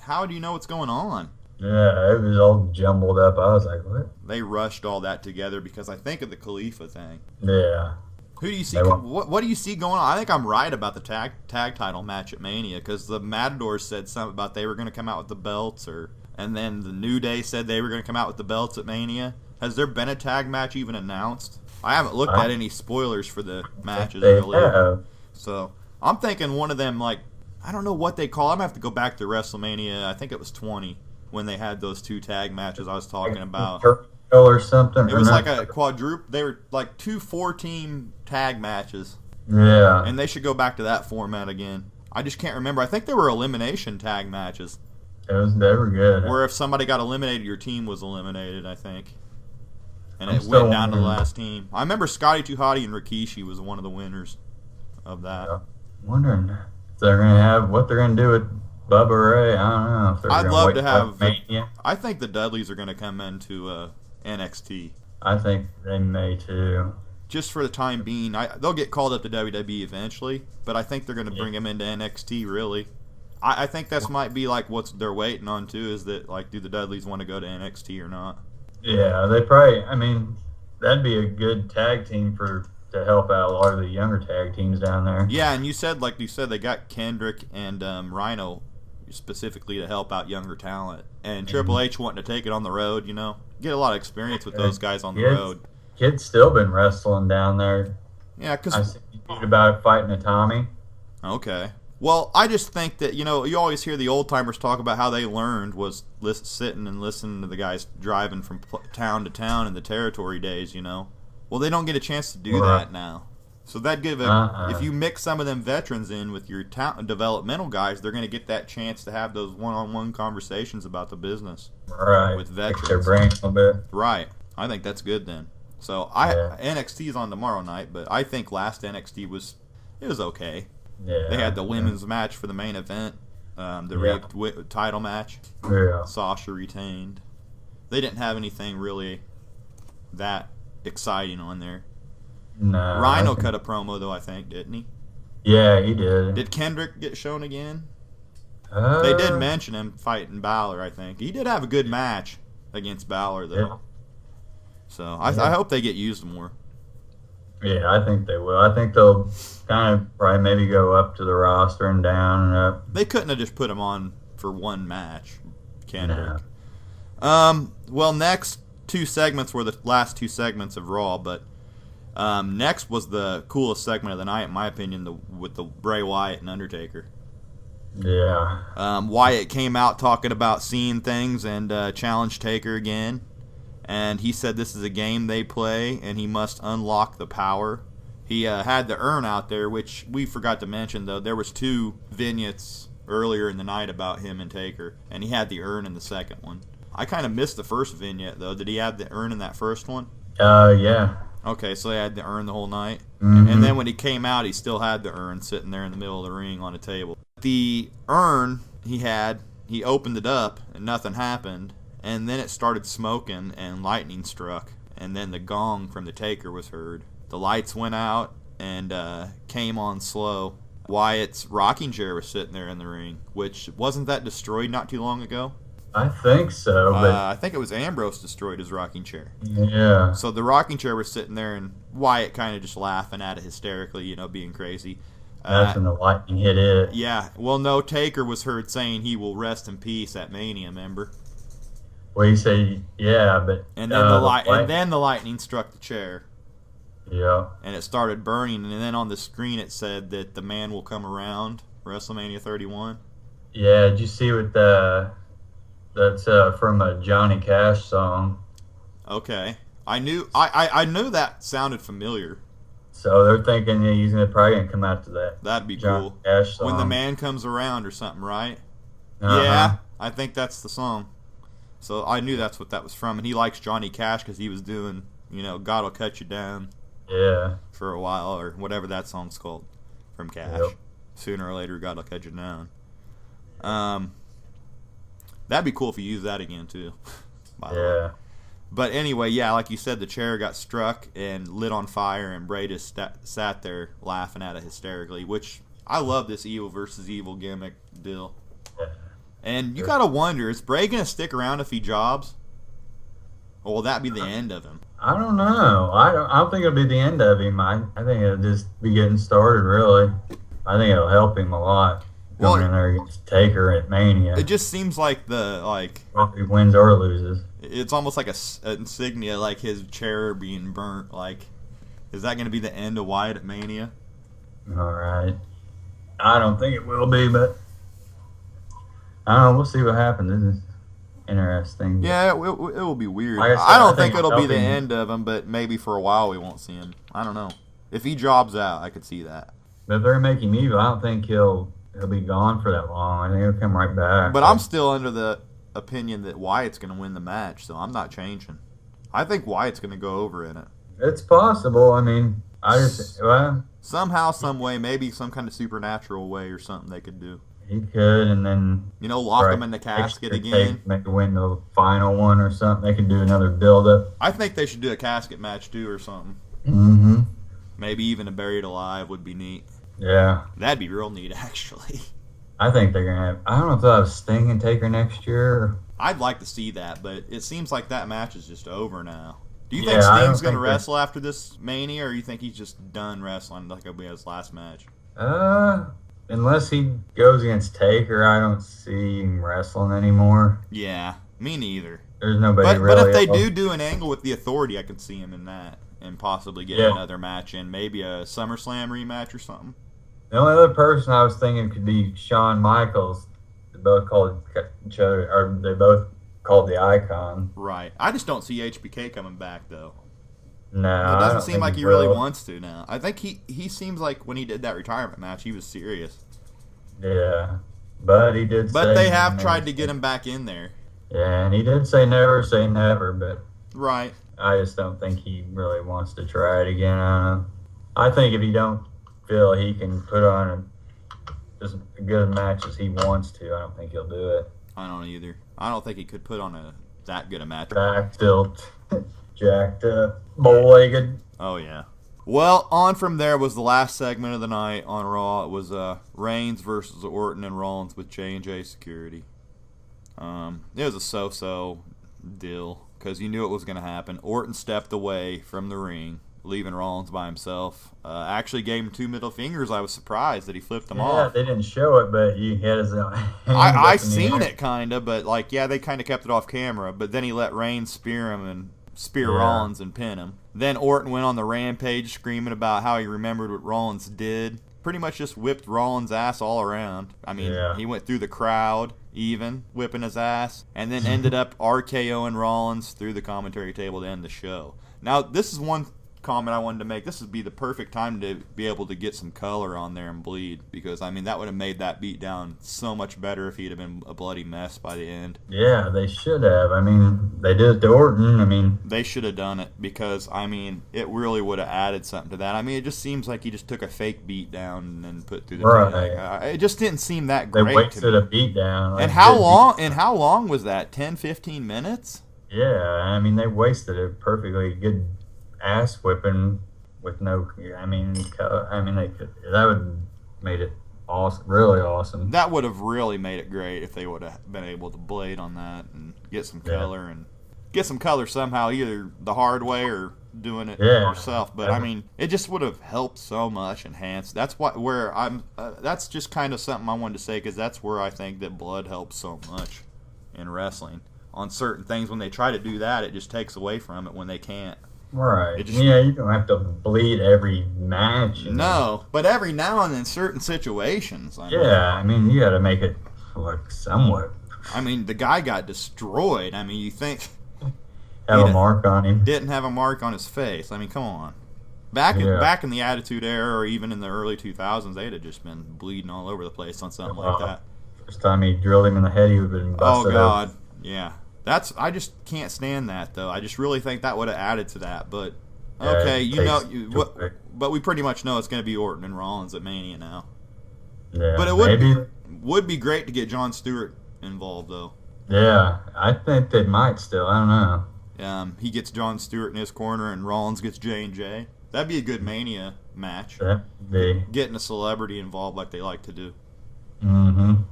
How do you know what's going on? Yeah, it was all jumbled up. I was like, what? They rushed all that together because I think of the Khalifa thing. Yeah. Who do you see? What do you see going on? I think I'm right about the tag title match at Mania because the Matadors said something about they were going to come out with the belts, and then the New Day said they were going to come out with the belts at Mania. Has there been a tag match even announced? I haven't looked at any spoilers for the matches really. So I'm thinking one of them, like, I don't know what they call. I'm going to have to go back to WrestleMania. I think it was 20 when they had those 2 tag matches I was talking about. Or something. It was like a quadruple. They were like 2 4-team tag matches. Yeah. And they should go back to that format again. I just can't remember. I think they were elimination tag matches. They were good. Where if somebody got eliminated, your team was eliminated, I think. And it went down to the last team. I remember Scotty 2 Hotty and Rikishi was one of the winners of that. Yeah. Wondering if they're going to have what they're going to do with Bubba Ray. I don't know. If they're I'd love to have. Mania. I think the Dudleys are going to come into NXT. I think they may too. Just for the time being, they'll get called up to WWE eventually, but I think they're going to bring them into NXT. Really, I think that might be like what they're waiting on too. Is that like, do the Dudleys want to go to NXT or not? Yeah, they probably. I mean, that'd be a good tag team to help out a lot of the younger tag teams down there. Yeah, and you said they got Kendrick and Rhino specifically to help out younger talent, and Triple H wanting to take it on the road. You know, get a lot of experience with those guys on the road. Kid's still been wrestling down there. Yeah, because I said about fighting a Tommy. Okay. Well, I just think that, you know, you always hear the old-timers talk about how they learned was sitting and listening to the guys driving from town to town in the territory days, you know. Well, they don't get a chance to do that now. So that if you mix some of them veterans in with your developmental guys, they're going to get that chance to have those one-on-one conversations about the business. Right. With veterans. Fix their brain a little bit. Right. I think that's good then. So NXT is on tomorrow night, but I think last NXT was okay. Yeah. They had the women's match for the main event, the title match. Yeah. Sasha retained. They didn't have anything really that exciting on there. No. Rhino cut a promo though, I think, didn't he? Yeah, he did. Did Kendrick get shown again? They did mention him fighting Balor, I think. He did have a good match against Balor though. Yeah. So I hope they get used more. Yeah, I think they will. I think they'll kind of probably maybe go up to the roster and down and up. They couldn't have just put him on for one match, Kendrick. No. Well, next 2 segments were the last 2 segments of Raw, but next was the coolest segment of the night, in my opinion, with the Bray Wyatt and Undertaker. Yeah. Wyatt came out talking about seeing things and challenged Taker again. And he said this is a game they play, and he must unlock the power. He had the urn out there, which we forgot to mention, though. There was 2 vignettes earlier in the night about him and Taker, and he had the urn in the second one. I kind of missed the first vignette, though. Did he have the urn in that first one? Yeah. Okay, so they had the urn the whole night. Mm-hmm. And then when he came out, he still had the urn sitting there in the middle of the ring on a table. The urn he opened it up, and nothing happened. And then it started smoking, and lightning struck. And then the gong from the Taker was heard. The lights went out and came on slow. Wyatt's rocking chair was sitting there in the ring, which wasn't that destroyed not too long ago? I think so, but I think it was Ambrose destroyed his rocking chair. Yeah. So the rocking chair was sitting there, and Wyatt kind of just laughing at it hysterically, being crazy. That's when the lightning hit it. Yeah. Well, no, Taker was heard saying he will rest in peace at Mania, remember? Well, you say, yeah, but... And then the lightning struck the chair. Yeah. And it started burning, and then on the screen it said that the man will come around, WrestleMania 31. Yeah, did you see what that's from a Johnny Cash song. Okay. I knew that sounded familiar. So they're thinking he's probably going to come out to that. That'd be Johnny cool. Cash song. When the man comes around or something, right? Uh-huh. Yeah, I think that's the song. So I knew that's what that was from. And he likes Johnny Cash because he was doing, God Will Cut You Down. Yeah. For a while, or whatever that song's called from Cash. Yep. Sooner or later, God Will Cut You Down. That'd be cool if you use that again, too. By the way. But anyway, yeah, like you said, the chair got struck and lit on fire, and Bray just sat there laughing at it hysterically, which I love this evil versus evil gimmick deal. Yeah. And you got to wonder, is Bray going to stick around if he jobs? Or will that be the end of him? I don't know. I don't think it'll be the end of him. I think it'll just be getting started, really. I think it'll help him a lot going in there against Taker at Mania. It just seems like whether he wins or loses. It's almost like an insignia, like his chair being burnt. Like, is that going to be the end of Wyatt at Mania? All right. I don't think it will be, but I don't know. We'll see what happens. This is interesting. Yeah, it will be weird. Like I said, I don't think it'll be helping the end of him, but maybe for a while we won't see him. I don't know. If he jobs out, I could see that. But if they're making evil, I don't think he'll be gone for that long. I think he'll come right back. But I'm still under the opinion that Wyatt's going to win the match, so I'm not changing. I think Wyatt's going to go over in it. It's possible. I mean, somehow, some way, maybe some kind of supernatural way or something they could do. He could, and then lock him in the casket again. Maybe win the final one or something. They could do another build-up. I think they should do a casket match too, or something. Mm-hmm. Maybe even a Buried Alive would be neat. Yeah, that'd be real neat, actually. I think they're gonna have. I don't know if they'll have Sting and Taker next year. I'd like to see that, but it seems like that match is just over now. Do you think Sting's going to wrestle after this Mania, or you think he's just done wrestling like it'll be his last match? Unless he goes against Taker, I don't see him wrestling anymore. Yeah, me neither. There's nobody really. But if they do an angle with the Authority, I could see him in that and possibly get another match in, maybe a SummerSlam rematch or something. The only other person I was thinking could be Shawn Michaels. They both called each other, or they both called the Icon. Right. I just don't see HBK coming back though. No, it doesn't seem like he really wants to now. I think he seems like when he did that retirement match, he was serious. Yeah, but he did. But they have tried to get him back in there. Yeah, and he did say never say never, but right. I just don't think he really wants to try it again. I don't know. I think if he don't feel he can put on as good a match as he wants to, I don't think he'll do it. I don't either. I don't think he could put on that good a match. Back tilt, jacked up, bow-legged. Oh, yeah. Well, on from there was the last segment of the night on Raw. It was Reigns versus Orton and Rollins with J&J Security. It was a so-so deal because you knew it was going to happen. Orton stepped away from the ring, leaving Rollins by himself. Actually gave him 2 middle fingers. I was surprised that he flipped them off. Yeah, they didn't show it, but he had his hands I seen it kind of, but they kind of kept it off camera. But then he let Reigns spear him and spear Rollins and pin him. Then Orton went on the rampage screaming about how he remembered what Rollins did. pretty much just whipped Rollins' ass all around. I mean, he went through the crowd, even whipping his ass, and then ended up RKOing Rollins through the commentary table to end the show. Now, this is one comment I wanted to make. This would be the perfect time to be able to get some color on there and bleed, because I mean that would have made that beatdown so much better if he'd have been a bloody mess by the end. Yeah, they should have. I mean, they did it to Orton. I mean, they should have done it, because I mean it really would have added something to that. I mean, it just seems like he just took a fake beatdown and then put through the right. It just didn't seem that great. They wasted a beatdown. And how long? And how long was that? 10, 15 minutes? Yeah, I mean they wasted a perfectly good ass whipping with no. I mean they could. That would have made it awesome, really awesome. That would have really made it great if they would have been able to blade on that and get some color and get some color somehow, either the hard way or doing it yourself. But I mean, it just would have helped so much, enhanced. That's where I'm. That's just kind of something I wanted to say, because that's where I think that blood helps so much in wrestling. On certain things, when they try to do that, it just takes away from it when they can't. Right. You don't have to bleed every match. No, but every now and then, certain situations. I mean, you got to make it look somewhat. I mean, the guy got destroyed. I mean, you think have a mark on him? Didn't have a mark on his face. I mean, come on. Back in the Attitude Era, or even in the early 2000s, they'd have just been bleeding all over the place on something like that. First time he drilled him in the head, he would have been busted. Oh God, up. Yeah. I just can't stand that, though. I just really think that would have added to that. But okay, but we pretty much know it's going to be Orton and Rollins at Mania now. Yeah, but it would be great to get Jon Stewart involved, though. Yeah, I think they might still. I don't know. He gets Jon Stewart in his corner, and Rollins gets J&J. That'd be a good Mania match. That'd be. Getting a celebrity involved like they like to do. Mm-hmm.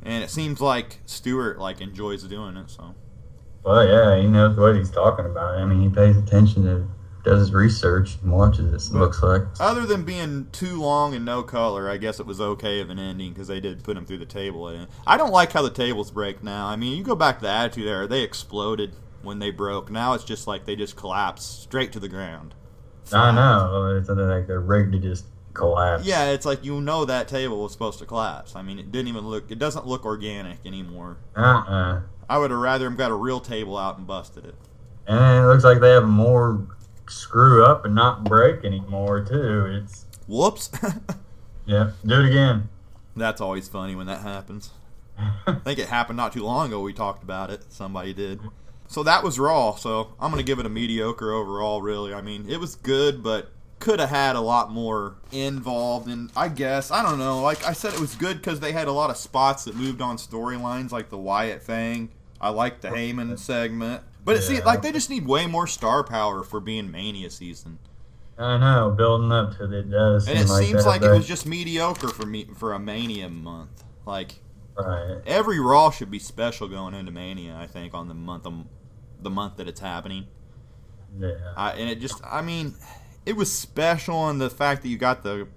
And it seems like Stewart enjoys doing it, so. Well, yeah, he knows what he's talking about. I mean, he pays attention to, does his research and watches it, looks like. Other than being too long and no color, I guess it was okay of an ending, because they did put him through the table. I don't like how the tables break now. I mean, you go back to the Attitude Era, they exploded when they broke. Now it's just like they just collapse straight to the ground. I know. It's like they're rigged to just collapse. Yeah, it's like that table was supposed to collapse. I mean, it doesn't look organic anymore. I would have rather him got a real table out and busted it. And it looks like they have more screw up and not break anymore, too. It's whoops. Yeah, do it again. That's always funny when that happens. I think it happened not too long ago. We talked about it. Somebody did. So that was Raw. So I'm going to give it a mediocre overall, really. I mean, it was good, but could have had a lot more involved. And I guess, I don't know. Like I said, it was good because they had a lot of spots that moved on storylines, like the Wyatt thing. I liked the Heyman segment. But it seems like they just need way more star power for being Mania season. I know, building up to it does. And it seems like it was just mediocre for a Mania month. Like, every Raw should be special going into Mania, I think, on the month that it's happening. Yeah. And it just, I mean, it was special in the fact that you got the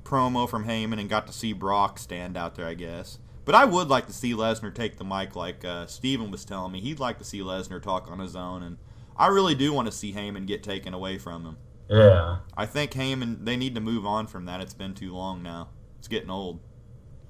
promo from Heyman and got to see Brock stand out there, I guess. But I would like to see Lesnar take the mic like Steven was telling me. He'd like to see Lesnar talk on his own, and I really do want to see Heyman get taken away from him. Yeah. I think Heyman, they need to move on from that. It's been too long now. It's getting old.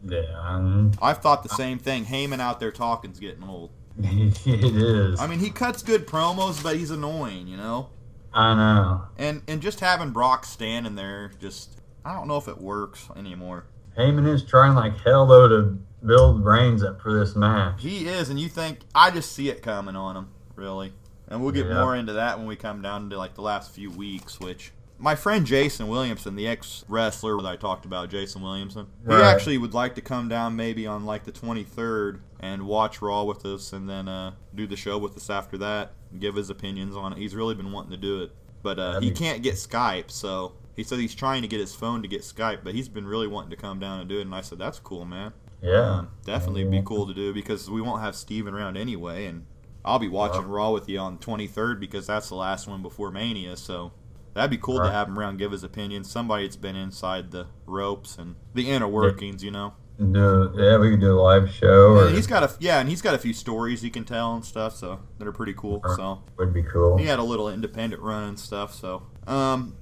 Yeah. I've thought the same thing. Heyman out there talking's getting old. It is. I mean, he cuts good promos, but he's annoying, you know? I know. And just having Brock standing there, just, I don't know if it works anymore. Heyman is trying like hell, though, to build brains up for this match. He is, and you think, I just see it coming on him, really. And we'll get more into that when we come down to like the last few weeks, which my friend Jason Williamson, the ex-wrestler that I talked about, Jason Williamson, he actually would like to come down maybe on like the 23rd and watch Raw with us and then do the show with us after that and give his opinions on it. He's really been wanting to do it. But he can't get Skype, so he said he's trying to get his phone to get Skype, but he's been really wanting to come down and do it. And I said, that's cool, man. Yeah. Definitely be cool to do because we won't have Steven around anyway, and I'll be watching Raw with you on the 23rd because that's the last one before Mania, so that'd be cool to have him around, give his opinion. Somebody that's been inside the ropes and the inner workings, you know. We could do a live show. And he's got a few stories he can tell and stuff, so that are pretty cool. So would be cool. He had a little independent run and stuff, so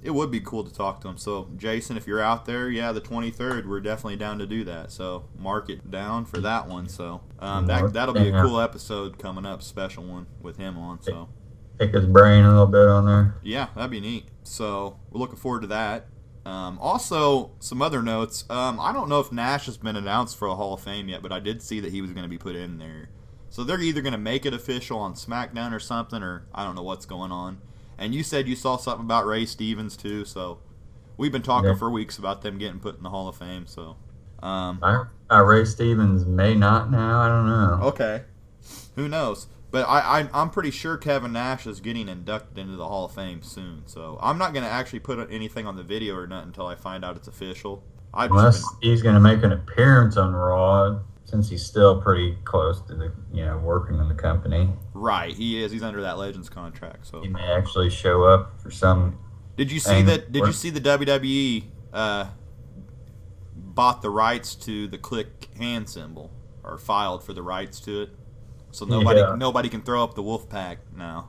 it would be cool to talk to him. So Jason, if you're out there, the 23rd, we're definitely down to do that. So mark it down for that one. So that'll be a cool episode coming up, special one with him on. So pick his brain a little bit on there. Yeah, that'd be neat. So we're looking forward to that. Also, some other notes. I don't know if Nash has been announced for a Hall of Fame yet, but I did see that he was going to be put in there. So they're either going to make it official on SmackDown or something, or I don't know what's going on. And you said you saw something about Ray Stevens too, so we've been talking for weeks about them getting put in the Hall of Fame. So Ray Stevens may not now. I don't know. Okay, who knows? But I'm pretty sure Kevin Nash is getting inducted into the Hall of Fame soon. So I'm not going to actually put anything on the video or nothing until I find out it's official. Unless he's going to make an appearance on Raw, since he's still pretty close to the working in the company. Right, he is. He's under that Legends contract, so he may actually show up for some. Did you see that? Did you see the WWE bought the rights to the click hand symbol, or filed for the rights to it? So nobody can throw up the wolf pack now,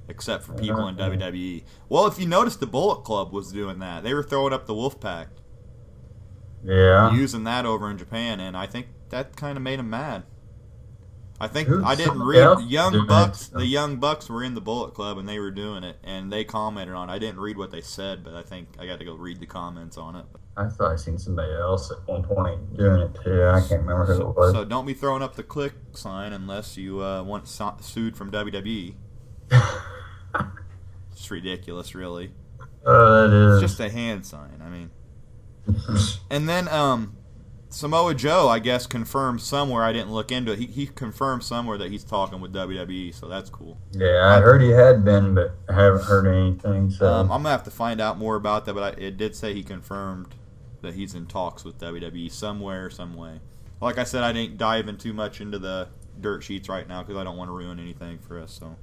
except for people in WWE. Well, if you notice, the Bullet Club was doing that. They were throwing up the wolf pack. Yeah. Using that over in Japan, and I think that kind of made them mad. I didn't read the Young Bucks were in the Bullet Club and they were doing it, and they commented on it. I didn't read what they said, but I think I got to go read the comments on it. I thought I seen somebody else at one point doing it too. I can't remember who it was. So don't be throwing up the click sign unless you want sued from WWE. It's ridiculous, really. Oh, that is. It's just a hand sign. I mean, and then Samoa Joe, I guess, confirmed somewhere. I didn't look into it. He confirmed somewhere that he's talking with WWE, so that's cool. Yeah, I heard he had been, but I haven't heard anything. So I'm gonna have to find out more about that. But it did say he confirmed that he's in talks with WWE somewhere, some way. Like I said, I didn't dive in too much into the dirt sheets right now because I don't want to ruin anything for us. So.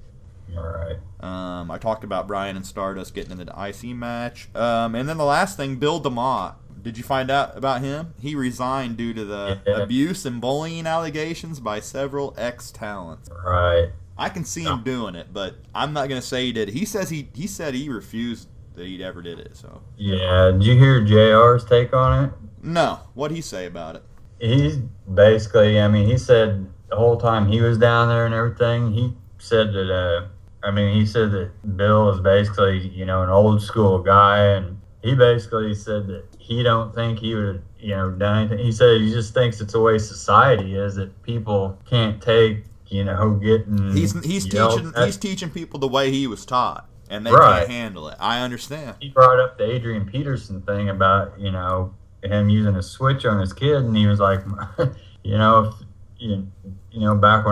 All right. I talked about Bryan and Stardust getting into the IC match, and then the last thing, Bill DeMott. Did you find out about him? He resigned due to the abuse and bullying allegations by several ex-talents. Right. I can see him doing it, but I'm not going to say he did. He said he refused that he ever did it. So. Yeah. Did you hear JR's take on it? No. What'd he say about it? He's basically, he said the whole time he was down there and everything, he said that, he said that Bill is basically, an old school guy, and he basically said that he don't think he would have, done anything. He said he just thinks it's the way society is, that people can't take, getting. He's teaching people the way he was taught, and they can't handle it. I understand. He brought up the Adrian Peterson thing about, him using a switch on his kid, and he was like, back when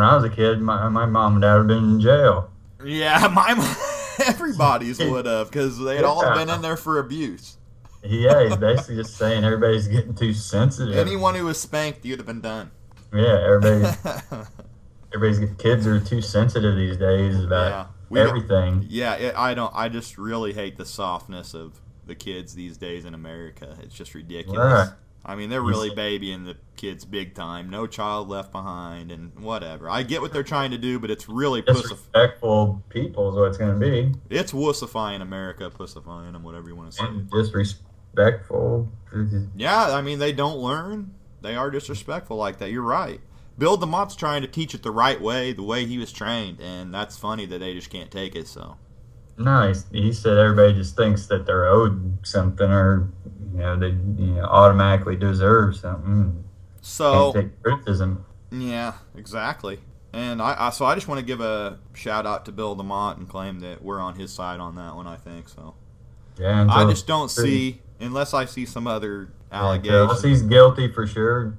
I was a kid, my mom and dad would have been in jail. Yeah, everybody's would have, because they'd all been in there for abuse. Yeah, he's basically just saying everybody's getting too sensitive. Anyone who was spanked, you'd have been done. Yeah, kids are too sensitive these days about everything. I just really hate the softness of the kids these days in America. It's just ridiculous. Right. They're really babying the kids big time. No child left behind and whatever. I get what they're trying to do, but it's really disrespectful people is what it's going to be. It's wussifying America, pussifying them, whatever you want to say. And disrespectful. Yeah, they don't learn. They are disrespectful like that. You're right. Bill DeMott's trying to teach it the right way, the way he was trained, and that's funny that they just can't take it. So. No, he said everybody just thinks that they're owed something, or they automatically deserve something. So can't take criticism. Yeah, exactly. And I just want to give a shout out to Bill DeMott and claim that we're on his side on that one. I think so. Yeah, I just don't see, unless I see some other allegations. Unless he's guilty for sure.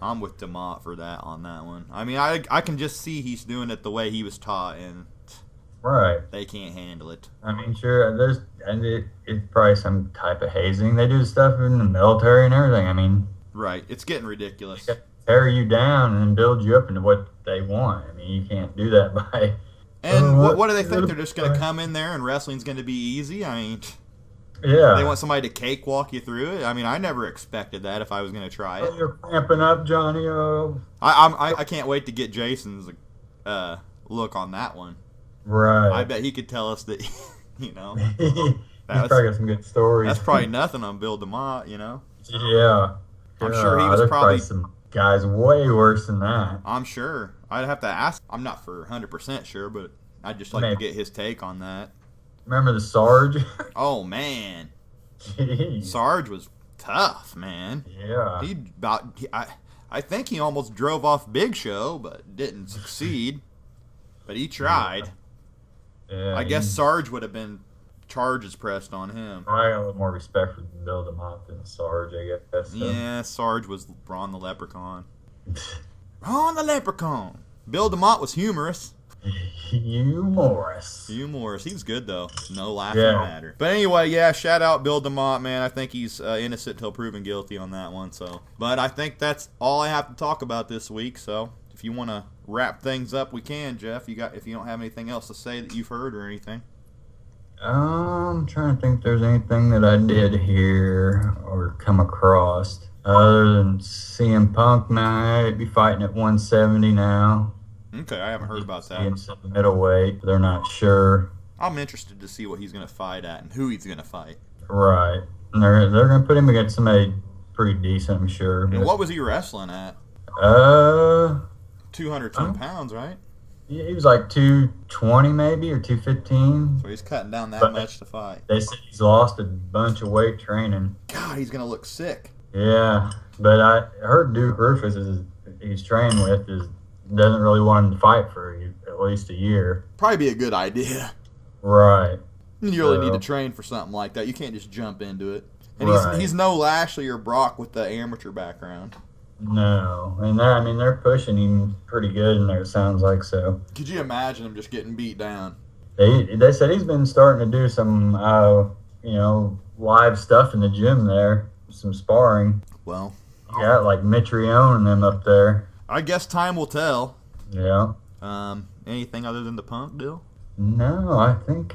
I'm with DeMott for that on that one. I can just see he's doing it the way he was taught, and they can't handle it. Sure, it's probably some type of hazing. They do stuff in the military and everything. Right, it's getting ridiculous. They tear you down and build you up into what they want. You can't do that by. And what do they think? They're just going to come in there and wrestling's going to be easy? Yeah. They want somebody to cakewalk you through it. I mean, I never expected that if I was going to try it. You're cramping up, Johnny. I can't wait to get Jason's look on that one. Right. I bet he could tell us that, He's probably got some good stories. That's probably nothing on Bill DeMott, Yeah. I'm sure he was there's probably some guys way worse than that. I'm sure. I'd have to ask. I'm not for 100% sure, but I'd just like to get his take on that. Remember the Sarge? Oh, man. Jeez. Sarge was tough, man. Yeah. I think he almost drove off Big Show, but didn't succeed. But he tried. Yeah, I guess Sarge would have been charges pressed on him. I got a little more respect for Bill DeMott than Sarge, I guess. So. Yeah, Sarge was Ron the Leprechaun. Ron the Leprechaun. Bill DeMott was humorous. Humorous. He was good, though. No laughing matter. But anyway, yeah, shout out Bill DeMott, man. I think he's innocent till proven guilty on that one. But I think that's all I have to talk about this week. So if you want to wrap things up, we can, Jeff. If you don't have anything else to say that you've heard or anything. I'm trying to think if there's anything that I did hear or come across. Other than CM Punk might be fighting at 170 now. Okay, I haven't heard about that. In middleweight, they're not sure. I'm interested to see what he's going to fight at and who he's going to fight. Right. And they're going to put him against somebody pretty decent, I'm sure. And what was he wrestling at? 200-some pounds, right? Yeah, he was like 220 maybe, or 215. So he's cutting down that much to fight. They said he's lost a bunch of weight training. God, he's going to look sick. Yeah, but I heard Duke Rufus he's trained with doesn't really want him to fight for at least a year. Probably be a good idea. Right. You really need to train for something like that. You can't just jump into it. And he's no Lashley or Brock with the amateur background. No, and they're pushing him pretty good in there. It sounds like so. Could you imagine him just getting beat down? They said he's been starting to do some, live stuff in the gym there, some sparring. Well, yeah, like Mitrione and them up there. I guess time will tell. Yeah. Anything other than the Punk deal? No, I think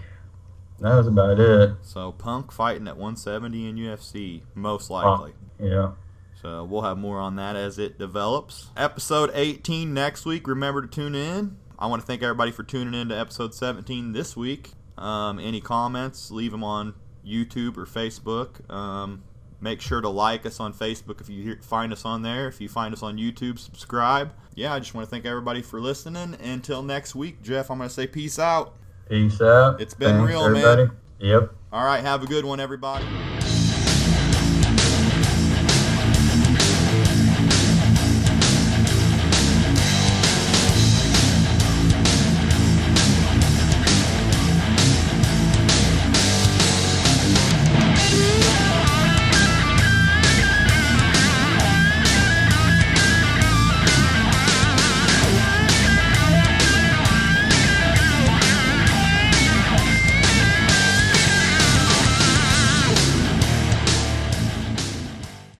that was about it. So Punk fighting at 170 in UFC, most likely. Yeah. So we'll have more on that as it develops. Episode 18 next week. Remember to tune in. I want to thank everybody for tuning in to episode 17 this week. Any comments, leave them on YouTube or Facebook. Make sure to like us on Facebook if you find us on there. If you find us on YouTube, subscribe. Yeah, I just want to thank everybody for listening. Until next week, Jeff, I'm going to say peace out. Peace out. It's been real, everybody. man. Yep. All right, have a good one, everybody.